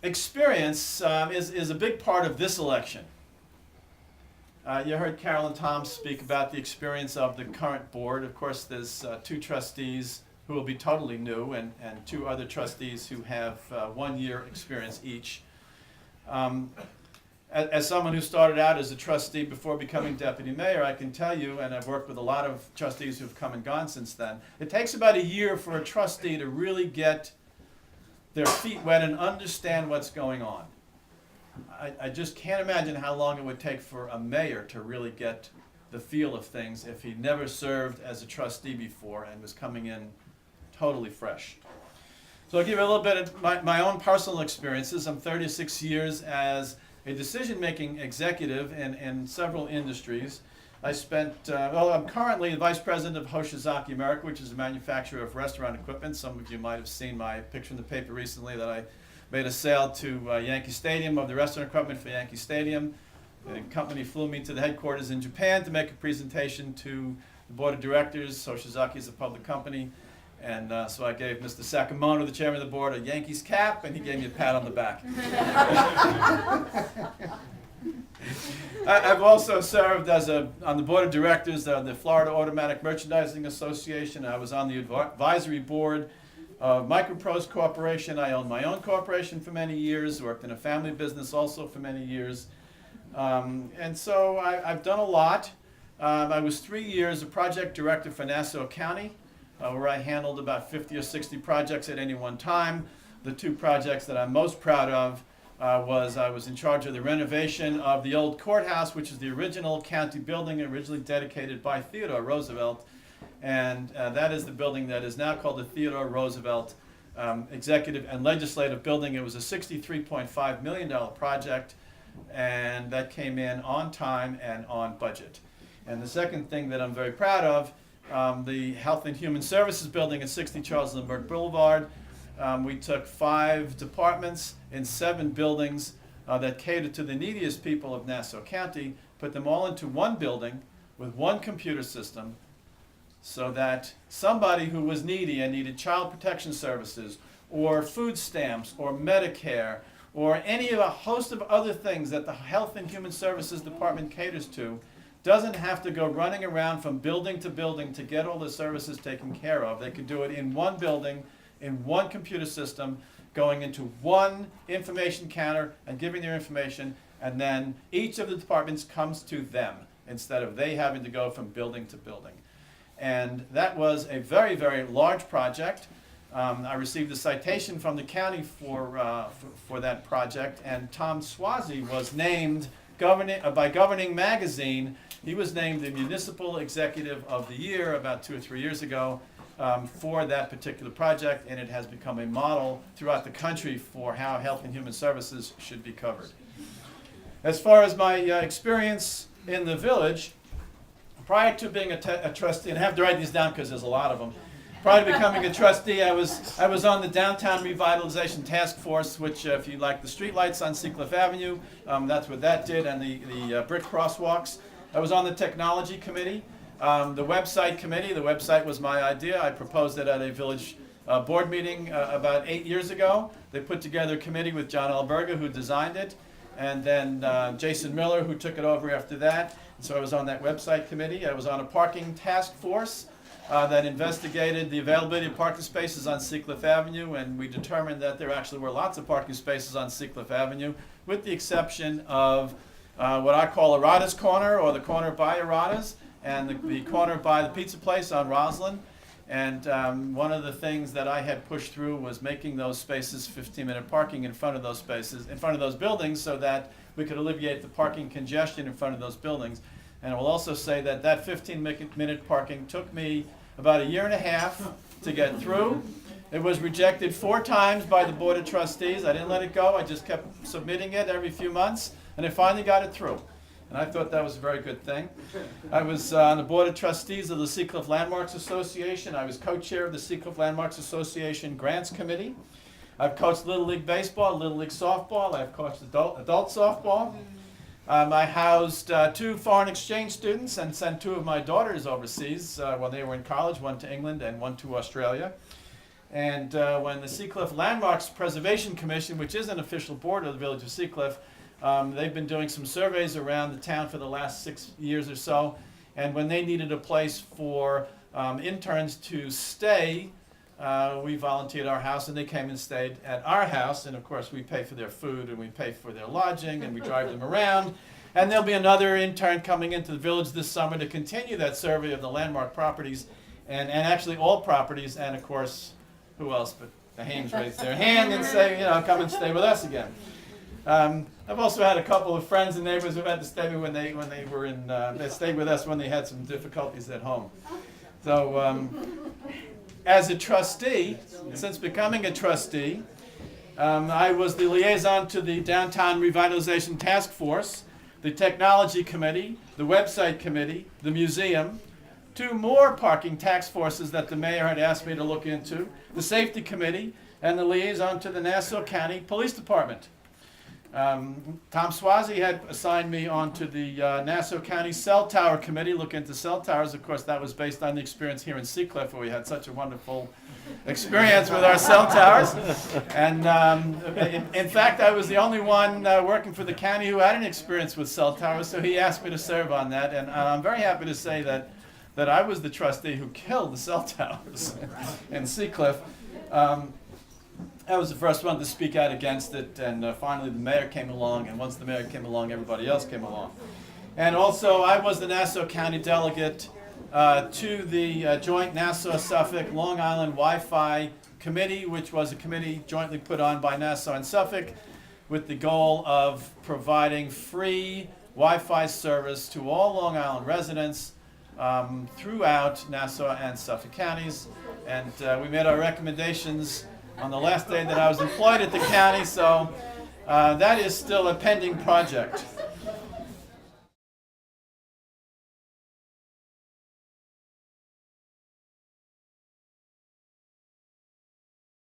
experience is a big part of this election. You heard Carol and Tom speak about the experience of the current board. Of course, there's 2 trustees who will be totally new, and 2 other trustees who have 1 year experience each. As someone who started out as a trustee before becoming deputy mayor, I can tell you, and I've worked with a lot of trustees who've come and gone since then, it takes about a year for a trustee to really get their feet wet and understand what's going on. I just can't imagine how long it would take for a mayor to really get the feel of things if he never served as a trustee before and was coming in totally fresh. So I'll give you a little bit of my own personal experiences. I'm 36 years as a decision-making executive in several industries. I spent, I'm currently the vice president of Hoshizaki America, which is a manufacturer of restaurant equipment. Some of you might have seen my picture in the paper recently that I made a sale to Yankee Stadium of the restaurant equipment for Yankee Stadium. The company flew me to the headquarters in Japan to make a presentation to the board of directors. Hoshizaki is a public company. And so I gave Mr. Sakamoto, the chairman of the board, a Yankees cap, and he gave me a pat on the back. I've also served on the board of directors of the Florida Automatic Merchandising Association. I was on the advisory board of Microprose Corporation. I owned my own corporation for many years, worked in a family business also for many years. And so I've done a lot. I was 3 years a project director for Nassau County, where I handled about 50 or 60 projects at any one time. The 2 projects that I'm most proud of I was in charge of the renovation of the old courthouse, which is the original county building originally dedicated by Theodore Roosevelt. And that is the building that is now called the Theodore Roosevelt Executive and Legislative Building. It was a $63.5 million project, and that came in on time and on budget. And the second thing that I'm very proud of, the Health and Human Services Building at 60 Charles Lindbergh Boulevard. We took 5 departments in 7 buildings that catered to the neediest people of Nassau County, put them all into one building with one computer system so that somebody who was needy and needed child protection services or food stamps or Medicare or any of a host of other things that the Health and Human Services Department caters to doesn't have to go running around from building to building to get all the services taken care of. They could do it in one building, in one computer system, going into one information counter and giving their information, and then each of the departments comes to them instead of they having to go from building to building. And that was a very, very large project. I received a citation from the county for that project, and Tom Swazi was named by Governing Magazine. He was named the Municipal Executive of the Year about 2 or 3 years ago for that particular project, and it has become a model throughout the country for how health and human services should be covered. As far as my experience in the village, prior to being a trustee, and I have to write these down because there's a lot of them. Prior to becoming a trustee, I was on the Downtown Revitalization Task Force, which, if you like the streetlights on Seacliff Avenue, that's what that did, and the brick crosswalks. I was on the Technology Committee, the Website Committee. The website was my idea. I proposed it at a village board meeting about 8 years ago. They put together a committee with John Alberga, who designed it, and then Jason Miller, who took it over after that. So I was on that website committee. I was on a parking task force that investigated the availability of parking spaces on Seacliff Avenue, and we determined that there actually were lots of parking spaces on Seacliff Avenue, with the exception of what I call Arata's Corner, or the corner by Arata's, and the corner by the pizza place on Roslyn. And one of the things that I had pushed through was making those spaces 15-minute parking in front of those spaces, in front of those buildings, so that we could alleviate the parking congestion in front of those buildings. And I will also say that that 15-minute parking took me about 1.5 years to get through. It was rejected 4 times by the Board of Trustees. I didn't let it go. I just kept submitting it every few months, and I finally got it through. And I thought that was a very good thing. I was on the Board of Trustees of the Seacliff Landmarks Association. I was co-chair of the Seacliff Landmarks Association Grants Committee. I've coached Little League Baseball, Little League Softball. I've coached adult softball. I housed 2 foreign exchange students and sent 2 of my daughters overseas when they were in college, one to England and one to Australia. And when the Seacliff Landmarks Preservation Commission, which is an official board of the Village of Seacliff, they've been doing some surveys around the town for the last 6 years or so. And when they needed a place for interns to stay, we volunteered our house, and they came and stayed at our house. And of course, we pay for their food, and we pay for their lodging, and we drive them around. And there'll be another intern coming into the village this summer to continue that survey of the landmark properties, and actually all properties. And of course, who else but the Haims raise their hand and say, come and stay with us again. I've also had a couple of friends and neighbors who had to stay when they were in. They stayed with us when they had some difficulties at home. So, as a trustee, since becoming a trustee, I was the liaison to the Downtown Revitalization Task Force, the Technology Committee, the Website Committee, the Museum, 2 more parking task forces that the mayor had asked me to look into, the Safety Committee, and the liaison to the Nassau County Police Department. Tom Swazi had assigned me onto the Nassau County Cell Tower Committee, look into cell towers. Of course, that was based on the experience here in Seacliff, where we had such a wonderful experience with our cell towers. And in fact, I was the only one working for the county who had an experience with cell towers, so he asked me to serve on that. And I'm very happy to say that I was the trustee who killed the cell towers in Seacliff. I was the first one to speak out against it, and finally the mayor came along, and once the mayor came along, everybody else came along. And also, I was the Nassau County delegate to the joint Nassau-Suffolk Long Island Wi-Fi Committee, which was a committee jointly put on by Nassau and Suffolk with the goal of providing free Wi-Fi service to all Long Island residents throughout Nassau and Suffolk counties. And we made our recommendations on the last day that I was employed at the county, so that is still a pending project.